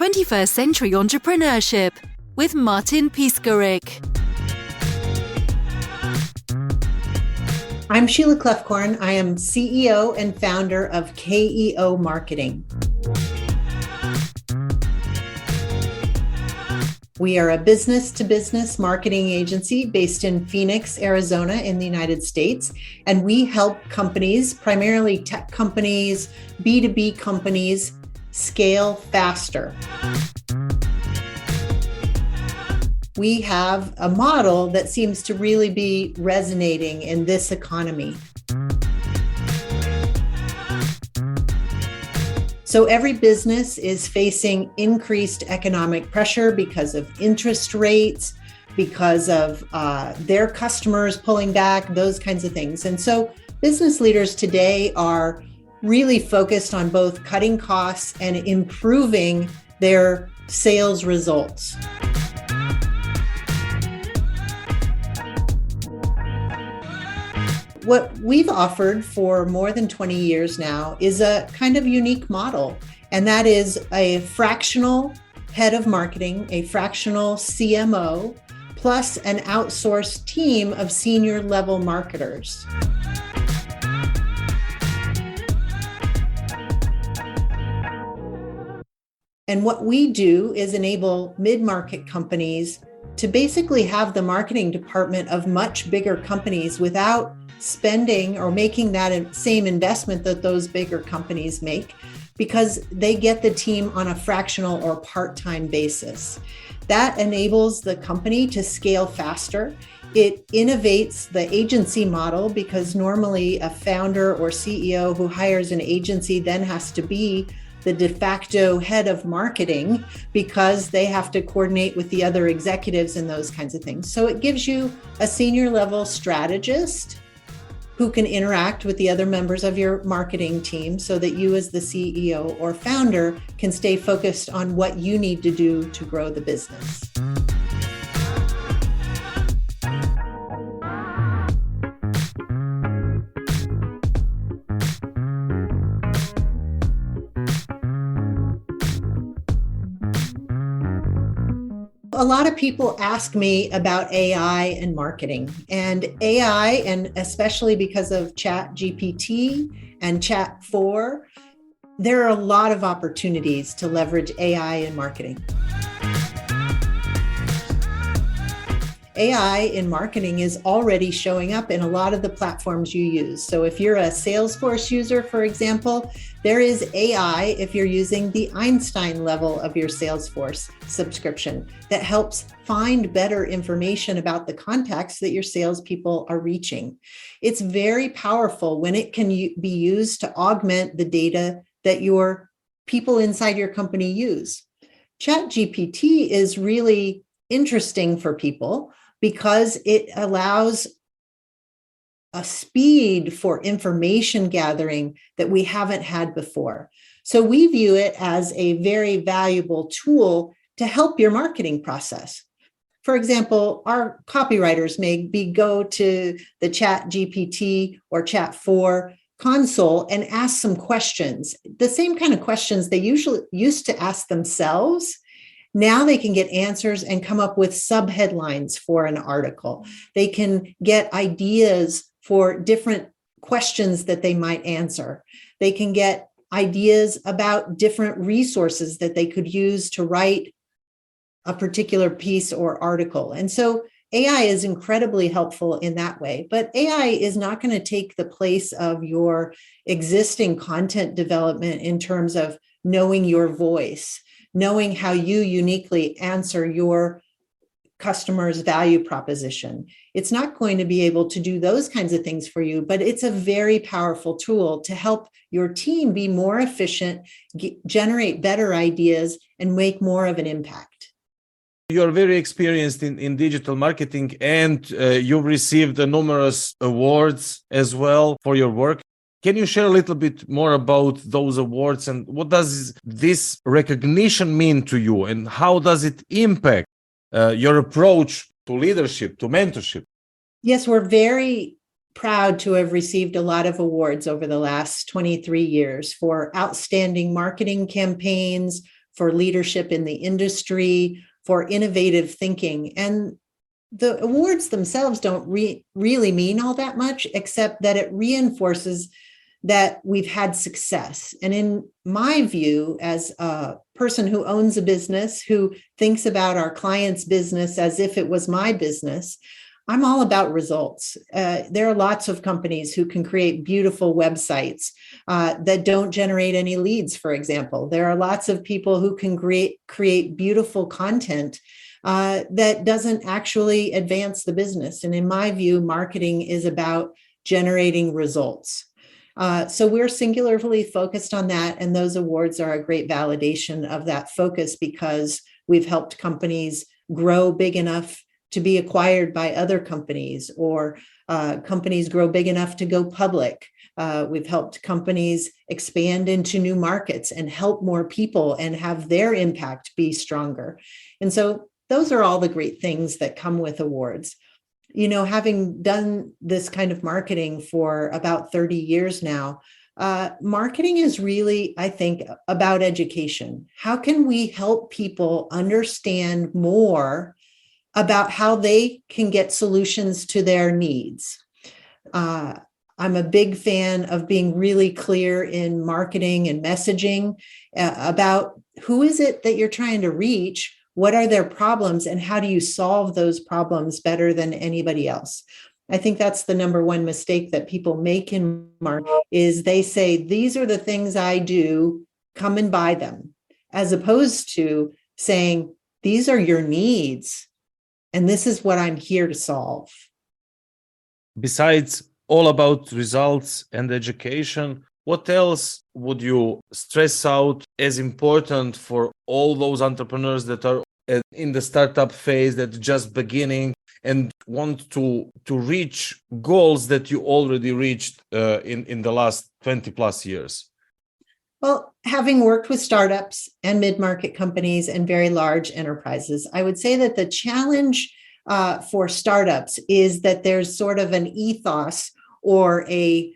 21st Century Entrepreneurship with Martin Piskarik. I'm Sheila Kloefkorn. I am CEO and founder of KEO Marketing. We are a business-to-business marketing agency based in Phoenix, Arizona in the United States, and we help companies, primarily tech companies, B2B companies, scale faster. We have a model that seems to really be resonating in this economy. So every business is facing increased economic pressure because of interest rates, because of their customers pulling back, those kinds of things. And so business leaders today are really focused on both cutting costs and improving their sales results. What we've offered for more than 20 years now is a kind of unique model, and that is a fractional head of marketing, a fractional CMO, plus an outsourced team of senior level marketers. And what we do is enable mid-market companies to basically have the marketing department of much bigger companies without spending or making that same investment that those bigger companies make, because they get the team on a fractional or part-time basis. That enables the company to scale faster. It innovates the agency model, because normally a founder or CEO who hires an agency then has to be the de facto head of marketing because they have to coordinate with the other executives and those kinds of things. So it gives you a senior level strategist who can interact with the other members of your marketing team so that you as the CEO or founder can stay focused on what you need to do to grow the business. A lot of people ask me about AI and marketing, and AI, and especially because of ChatGPT and Chat 4, there are a lot of opportunities to leverage AI in marketing. AI in marketing is already showing up in a lot of the platforms you use. So if you're a Salesforce user, for example, there is AI if you're using the Einstein level of your Salesforce subscription that helps find better information about the contacts that your salespeople are reaching. It's very powerful when it can be used to augment the data that your people inside your company use. ChatGPT is really interesting for people because it allows a speed for information gathering that we haven't had before. So we view it as a very valuable tool to help your marketing process. For example, our copywriters may go to the ChatGPT or Chat 4 console and ask some questions, the same kind of questions they usually used to ask themselves. Now they can get answers and come up with subheadlines for an article. They can get ideas for different questions that they might answer. They can get ideas about different resources that they could use to write a particular piece or article. And so AI is incredibly helpful in that way, but AI is not going to take the place of your existing content development in terms of knowing your voice, knowing how you uniquely answer your customer's value proposition. It's not going to be able to do those kinds of things for you, but it's a very powerful tool to help your team be more efficient, generate better ideas, and make more of an impact. You're very experienced in digital marketing, and you've received numerous awards as well for your work. Can you share a little bit more about those awards, and what does this recognition mean to you, and how does it impact your approach to leadership, to mentorship? Yes, we're very proud to have received a lot of awards over the last 23 years for outstanding marketing campaigns, for leadership in the industry, for innovative thinking. And the awards themselves don't really mean all that much, except that it reinforces that we've had success. And in my view, as a person who owns a business, who thinks about our client's business as if it was my business, I'm all about results. There are lots of companies who can create beautiful websites that don't generate any leads, for example. There are lots of people who can create beautiful content that doesn't actually advance the business. And in my view, marketing is about generating results. So we're singularly focused on that. And those awards are a great validation of that focus because we've helped companies grow big enough to be acquired by other companies, or companies grow big enough to go public. We've helped companies expand into new markets and help more people and have their impact be stronger. And so those are all the great things that come with awards. You know, having done this kind of marketing for about 30 years now, marketing is really, I think, about education. How can we help people understand more about how they can get solutions to their needs? I'm a big fan of being really clear in marketing and messaging about who is it that you're trying to reach, what are their problems, and how do you solve those problems better than anybody else? I think that's the number one mistake that people make in marketing, is they say, these are the things I do, come and buy them, as opposed to saying, these are your needs, and this is what I'm here to solve. Besides all about results and education, what else would you stress out as important for all those entrepreneurs that are in the startup phase, that just beginning and want to reach goals that you already reached in the last 20 plus years? Well, having worked with startups and mid-market companies and very large enterprises, I would say that the challenge for startups is that there's sort of an ethos or a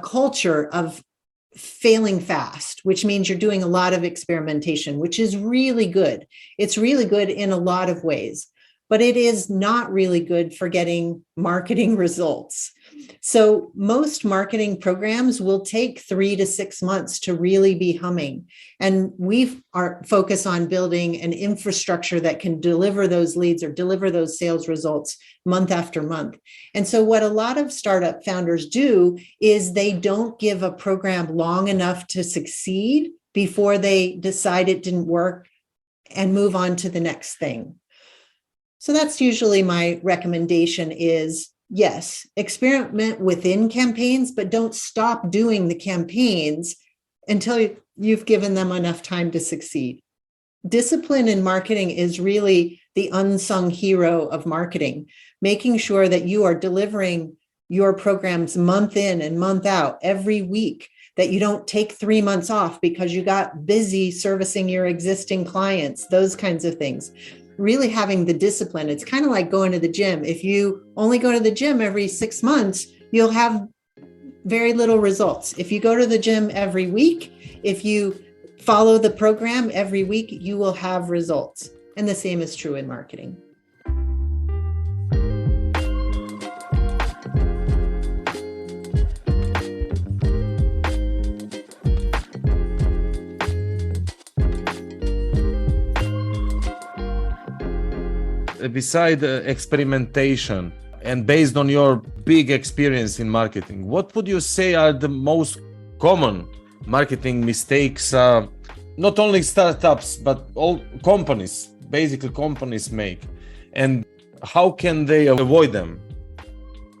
culture of failing fast, which means you're doing a lot of experimentation, which is really good. It's really good in a lot of ways, but it is not really good for getting marketing results. So most marketing programs will take 3 to 6 months to really be humming. And we are focused on building an infrastructure that can deliver those leads or deliver those sales results month after month. And so what a lot of startup founders do is they don't give a program long enough to succeed before they decide it didn't work and move on to the next thing. So that's usually my recommendation is, yes, experiment within campaigns, but don't stop doing the campaigns until you've given them enough time to succeed. Discipline in marketing is really the unsung hero of marketing, making sure that you are delivering your programs month in and month out every week, that you don't take 3 months off because you got busy servicing your existing clients, those kinds of things. Really having the discipline. It's kind of like going to the gym. If you only go to the gym every 6 months, you'll have very little results. If you go to the gym every week, if you follow the program every week, you will have results. And the same is true in marketing. Beside experimentation and based on your big experience in marketing, what would you say are the most common marketing mistakes not only startups but all companies, basically companies make, and how can they avoid them?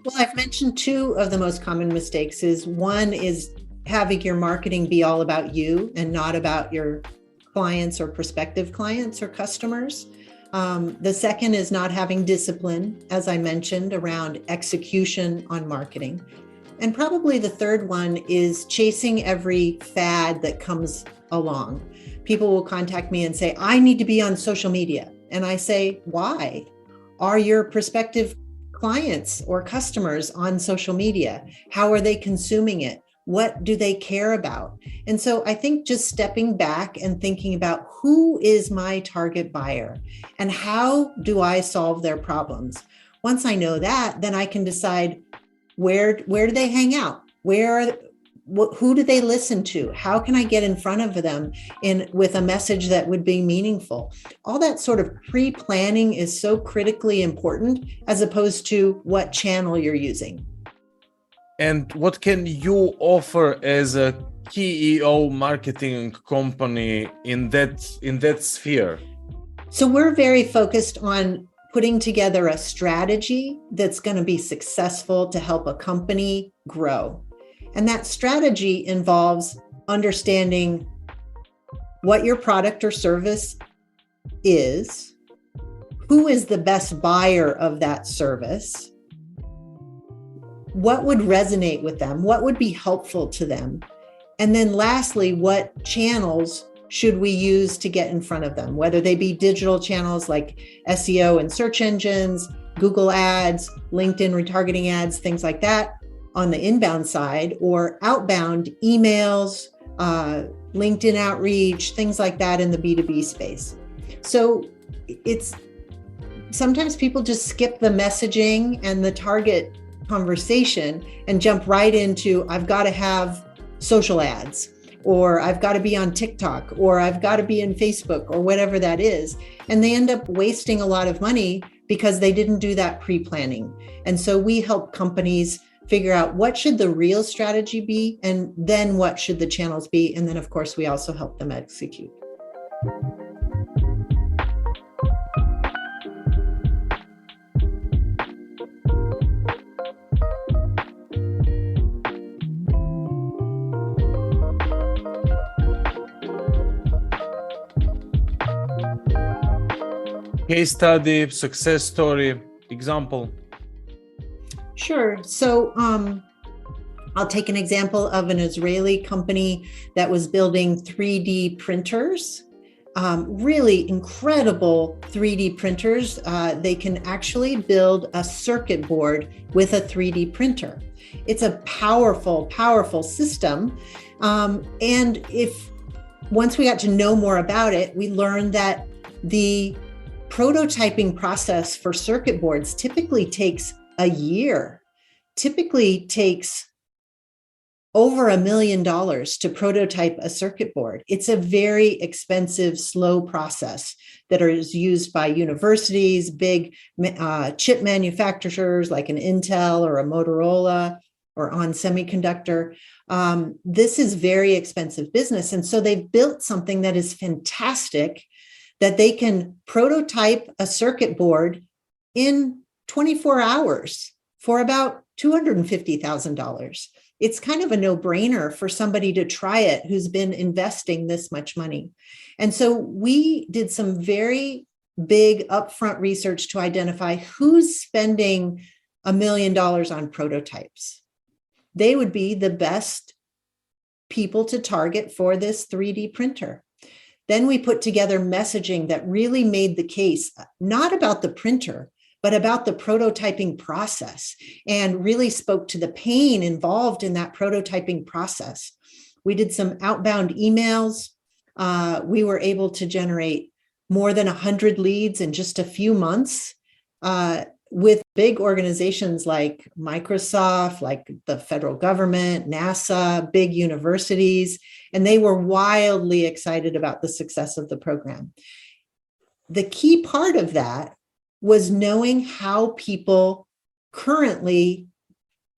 Well, I've mentioned 2 of the most common mistakes. One is having your marketing be all about you and not about your clients or prospective clients or customers. The second is not having discipline, as I mentioned, around execution on marketing. And probably the third one is chasing every fad that comes along. People will contact me and say, I need to be on social media. And I say, why? Are your prospective clients or customers on social media? How are they consuming it? What do they care about? And so I think just stepping back and thinking about who is my target buyer and how do I solve their problems? Once I know that, then I can decide where do they hang out? Who do they listen to? How can I get in front of them with a message that would be meaningful? All that sort of pre-planning is so critically important as opposed to what channel you're using. And what can you offer as a KEO marketing company in that sphere? So we're very focused on putting together a strategy that's going to be successful to help a company grow. And that strategy involves understanding what your product or service is, who is the best buyer of that service, what would resonate with them, what would be helpful to them, and then lastly, what channels should we use to get in front of them, whether they be digital channels like SEO and search engines, Google ads, LinkedIn retargeting ads, things like that on the inbound side, or outbound emails, LinkedIn outreach, things like that in the B2B space. So it's sometimes people just skip the messaging and the target conversation and jump right into, I've got to have social ads, or I've got to be on TikTok, or I've got to be in Facebook, or whatever that is. And they end up wasting a lot of money because they didn't do that pre-planning. And so we help companies figure out what should the real strategy be, and then what should the channels be. And then, of course, we also help them execute. Case study, success story, example. Sure. So I'll take an example of an Israeli company that was building 3D printers, really incredible 3D printers. They can actually build a circuit board with a 3D printer. It's a powerful, powerful system. And once we got to know more about it, we learned that the prototyping process for circuit boards typically takes a year, typically takes over $1 million to prototype a circuit board. It's a very expensive, slow process that is used by universities, big chip manufacturers like an Intel or a Motorola or ON Semiconductor. This is very expensive business. And so they've built something that is fantastic, that they can prototype a circuit board in 24 hours for about $250,000. It's kind of a no-brainer for somebody to try it who's been investing this much money. And so we did some very big upfront research to identify who's spending $1 million on prototypes. They would be the best people to target for this 3D printer. Then we put together messaging that really made the case, not about the printer, but about the prototyping process, and really spoke to the pain involved in that prototyping process. We did some outbound emails. We were able to generate more than 100 leads in just a few months with big organizations like Microsoft, like the federal government, NASA, big universities, and they were wildly excited about the success of the program. The key part of that was knowing how people currently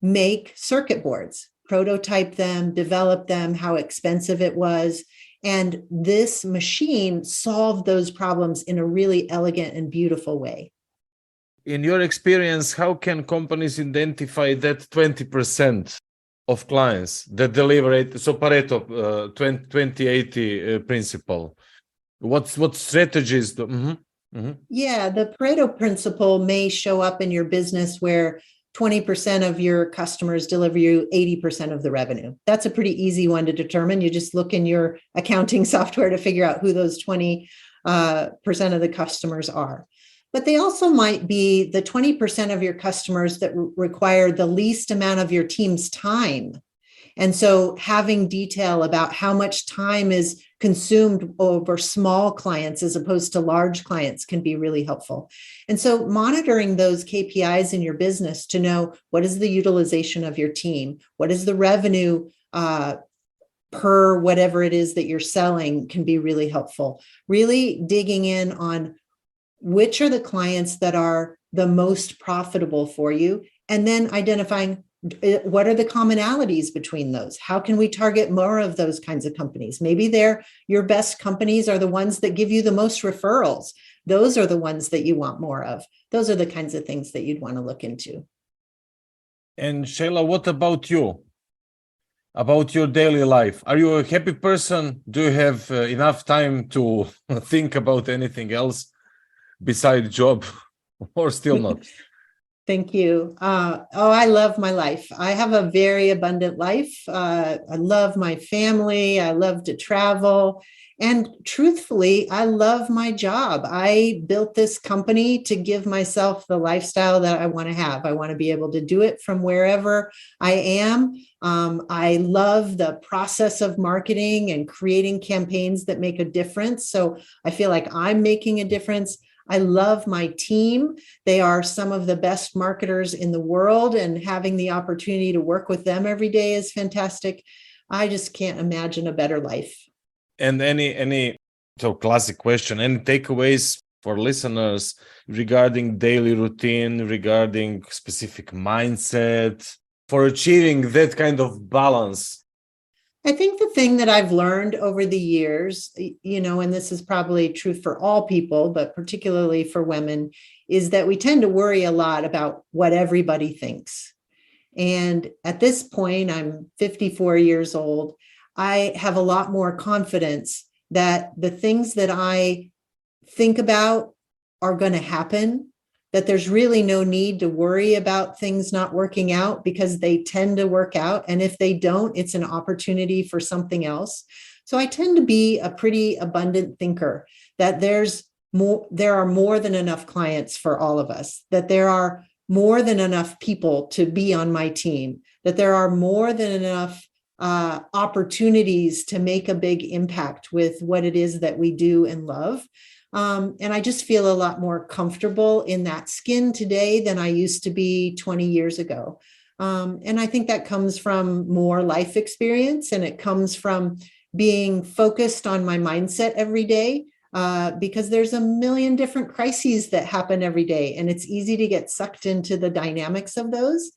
make circuit boards, prototype them, develop them, how expensive it was. And this machine solved those problems in a really elegant and beautiful way. In your experience, how can companies identify that 20% of clients that deliver it? So Pareto 20-80 principle. What strategies? Yeah, the Pareto principle may show up in your business where 20% of your customers deliver you 80% of the revenue. That's a pretty easy one to determine. You just look in your accounting software to figure out who those 20% of the customers are. But they also might be the 20% of your customers that require the least amount of your team's time. And so having detail about how much time is consumed over small clients as opposed to large clients can be really helpful. And so monitoring those KPIs in your business to know what is the utilization of your team, what is the revenue per whatever it is that you're selling can be really helpful. Really digging in on which are the clients that are the most profitable for you, and then identifying what are the commonalities between those? How can we target more of those kinds of companies? Maybe your best companies are the ones that give you the most referrals. Those are the ones that you want more of. Those are the kinds of things that you'd want to look into. And Sheila, what about you? About your daily life? Are you a happy person? Do you have enough time to think about anything else besides job, or still not? Thank you. I love my life. I have a very abundant life. I love my family. I love to travel. And truthfully, I love my job. I built this company to give myself the lifestyle that I want to have. I want to be able to do it from wherever I am. I love the process of marketing and creating campaigns that make a difference. So I feel like I'm making a difference. I love my team. They are some of the best marketers in the world, and having the opportunity to work with them every day is fantastic. I just can't imagine a better life. And so classic question, any takeaways for listeners regarding daily routine, regarding specific mindset for achieving that kind of balance? I think the thing that I've learned over the years, and this is probably true for all people, but particularly for women, is that we tend to worry a lot about what everybody thinks. And at this point, I'm 54 years old. I have a lot more confidence that the things that I think about are going to happen, that there's really no need to worry about things not working out because they tend to work out. And if they don't, it's an opportunity for something else. So I tend to be a pretty abundant thinker, that there are more than enough clients for all of us, that there are more than enough people to be on my team, that there are more than enough opportunities to make a big impact with what it is that we do and love. And I just feel a lot more comfortable in that skin today than I used to be 20 years ago. And I think that comes from more life experience, and it comes from being focused on my mindset every day, because there's a million different crises that happen every day, and it's easy to get sucked into the dynamics of those.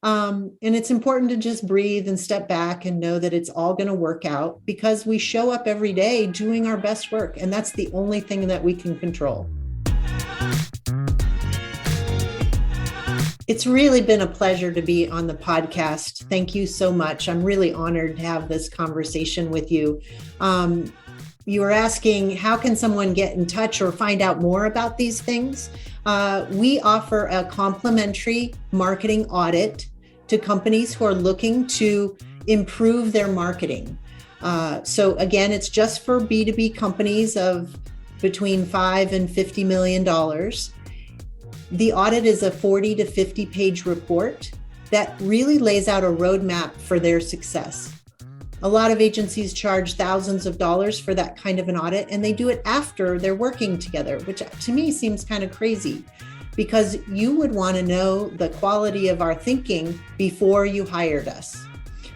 And it's important to just breathe and step back and know that it's all going to work out, because we show up every day doing our best work. And that's the only thing that we can control. It's really been a pleasure to be on the podcast. Thank you so much. I'm really honored to have this conversation with you. You were asking, how can someone get in touch or find out more about these things? We offer a complimentary marketing audit to companies who are looking to improve their marketing. So again, it's just for B2B companies of between $5 and $50 million. The audit is a 40 to 50 page report that really lays out a roadmap for their success. A lot of agencies charge thousands of dollars for that kind of an audit, and they do it after they're working together, which to me seems kind of crazy, because you would want to know the quality of our thinking before you hired us.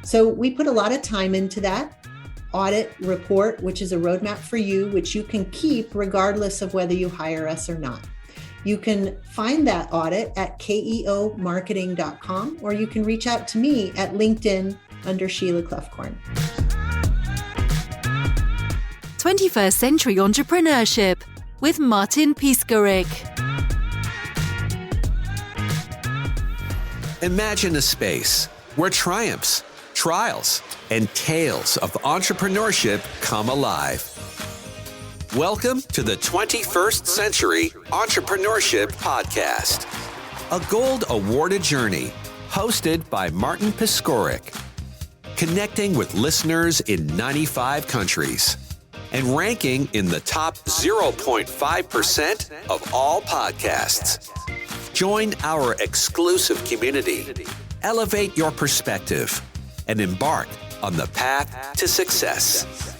So we put a lot of time into that audit report, which is a roadmap for you, which you can keep regardless of whether you hire us or not. You can find that audit at keomarketing.com, or you can reach out to me at LinkedIn under Sheila Kloefkorn. 21st Century Entrepreneurship with Martin Piskarik. Imagine a space where triumphs, trials, and tales of entrepreneurship come alive. Welcome to the 21st Century Entrepreneurship Podcast, a gold awarded journey hosted by Martin Piskarik, connecting with listeners in 95 countries and ranking in the top 0.5% of all podcasts. Join our exclusive community, elevate your perspective, and embark on the path to success.